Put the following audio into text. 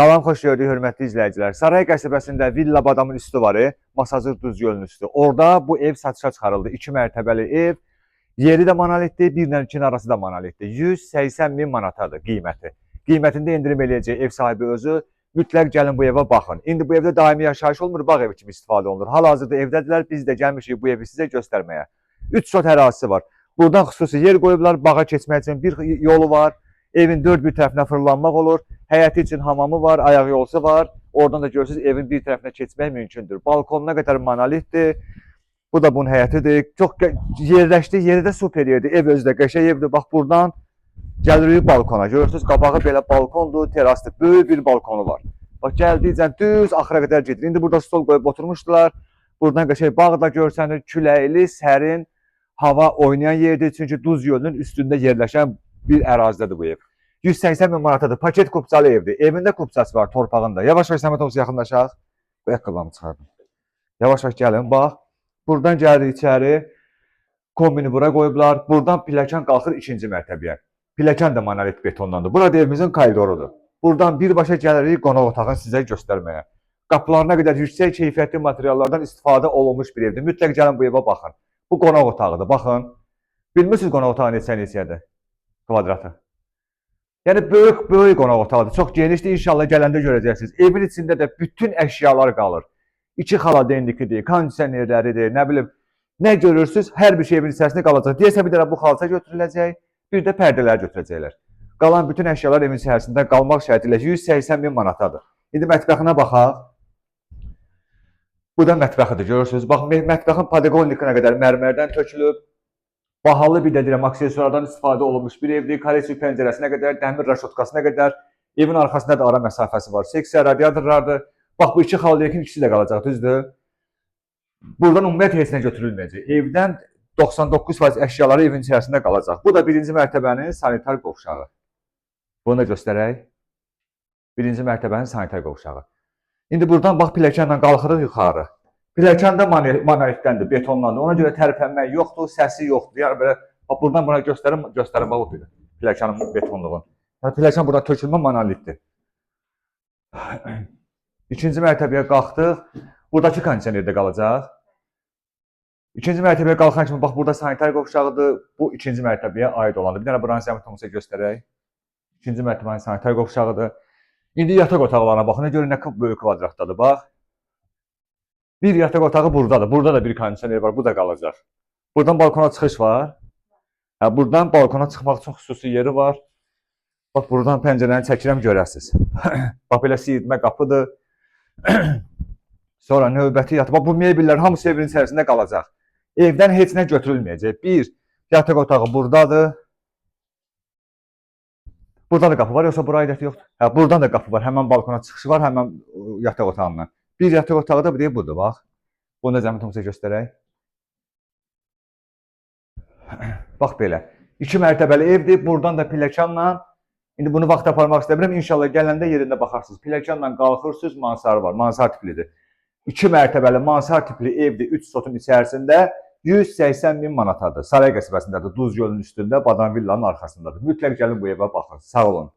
Salam, xoş gördük, hörmətli izləyicilər. Saray qəsəbəsində villa badamın üstü var, Masazır Duz gölünün üstü. Orada bu ev satışa çıxarıldı. 2 mərtəbəli ev. Yeri də monolitdir, 1 ilə 2-nin arası da monolitdir. 180 min manatadır qiyməti. Qiymətində endirim eləyəcək ev sahibi özü. Mütləq gəlin bu evə baxın. İndi bu evdə daimi yaşayış olmur, bağ evi kimi istifadə olunur. Hal-hazırda evdədirlər, biz də gəlmişik bu evi sizə göstərməyə. 3 sot ərazisi var. Buradan xüsusi yer qoyublar, bağa keçmək üçün bir yolu var. Evin dörd bir tərəfinə fırlanmaq olur. Həyəti üçün hamamı var, ayaq yolusu var. Oradan da görürsünüz evin bir tərəfinə keçmək mümkündür. Balkonuna qədər monolitdir. Bu da bunun həyətidir. Çox yerləşdi, yeri də super yerdir. Ev özü də qəşəng evdir. Bax buradan gəlirik balkona. Görürsünüz qabağı belə balkondur, terasdır. Böyük bir balkonu var. Bax gəldikcə düz axıra qədər gedir. İndi burada stol qoyub oturmuşdular. Buradan qəşəng bağ da görsənir. Küləkli, sərin, hava oynayan yerdir. Çünki Duz gölünün üstündə yerləşən bir ərazidədir bu ev. 180 min manatadır. Paket kupçalı evdir. Evində kupçası var, torpağında. Yavaş-yavaş Səmət olsa yaxınlaşaq. Bu ayaqqabılarımı çıxardım. Yavaş-yavaş gəlin, bax. Buradan gəlirik içəri. Kombini bura qoyublar. Buradan pilləkən qalxır 2-ci mərtəbəyə. Pilləkən də monolit betondandır. Burada evimizin koridorudur. Buradan birbaşa gəlirik qonaq otağını sizə göstərməyə. Qapılarına qədər yüksək keyfiyyətli materiallardan istifadə olunmuş bir evdir. Mütləq gəlin bu evə baxın. Bu qonaq otağıdır, baxın. Bilmirsiniz qonaq otağı neçə-neçədir? Kvadratı. Yəni böyük qonaq otağıdır. Çox genişdir. İnşallah gələndə görəcəksiniz. Evin içində də bütün əşyalar qalır. 2 xaladenlikidir, kondisionerləridir, nə bilim. Nə görürsünüz, hər bir şey evin içərisində qalacaq. Deyəsə bir dənə bu xalça götürüləcək, bir də pərdələr götürəcəklər. Qalan bütün əşyalar evin içərisində qalmaq şərti ilə 180 min manatadır. İndi mətbəxinə baxaq. Bu da mətbəxidir, görürsünüz. Bax, mətbəxin podeqonlikinə qədər mərmərdən tökülüb. Bahalı bir də deyirəm, aksesuardan istifadə olunmuş bir evdir. Karesi pəncərəsinə qədər, dəmir raşotkasına qədər. Evin arxasında da ara məsafəsi var. Seksiya radiatorlardır. Bax, bu 2 xaladekin ikisi də qalacaq, düzdür? Buradan ümumiyyətlə heç nə götürülməyəcək. Evdən 99% əşyaları evin içərisində qalacaq. Bu da 1-ci mərtəbənin sanitar qovşağı. Bunu da göstərək. 1-ci mərtəbənin sanitar qovşağı. İndi buradan bax, pilləkənlə qalxırıq yuxarı. Pilləkən də monolitdəndir, betonlandır. Ona görə tərpənmək yoxdur, səsi yoxdur. Yəni belə, bax, buradan buna göstərim, bax, o pilləkənin betonluğunu. Yəni, pilləkən buradan tökülmə monolitdir. 2-ci mərtəbəyə qalxdıq. Buradakı kondisioner də qalacaq. 2-ci mərtəbəyə qalxan kimi, bax, burada sanitar qovşağıdır. Bu 2-ci mərtəbəyə aid olandır. Bir dənə buranın zəmətimizi göstərək. 2-ci mərtəbənin sanitar qovşağıdır. İndi yataq otaqlarına baxın, görün nə böyük kvadratdadır, bax. Bir yataq otağı buradadır. Burada da bir kondisioner var, bu da qalacaq. Buradan balkona çıxış var. Buradan balkona çıxmaq üçün xüsusi yeri var. Bax, buradan pəncərəni çəkirəm, görəsiniz. Bax, belə siyirtmə qapıdır. Sonra növbəti yataq. Bax, bu mebellər hamısı evin içərisində qalacaq. Evdən heç nə götürülməyəcək. Bir yataq otağı buradadır. Burada da qapı var, yoxsa bura aidiyyəti yoxdur? Buradan da qapı var. Həmən balkona çıxışı var, həmən yataq otağından. Bir yataq otağı da bir budur, bax. Bunu da zəmətimizi göstərək. Bax, belə. 2 mərtəbəli evdir. Buradan da pilləkənlə. İndi bunu vaxt aparmaq istəmirəm. İnşallah gələndə yerində baxarsınız. Pilləkənlə qalxırsınız, mansarı var. Mansar tiplidir. 2 mərtəbəli mansar tipli evdir. 3 sotun içərisində 180 min manatadır. Saray qəsəbəsindədir. Duz gölünün üstündə, Badan villanın arxasındadır. Mütləq gəlin bu evə baxın. Sağ olun.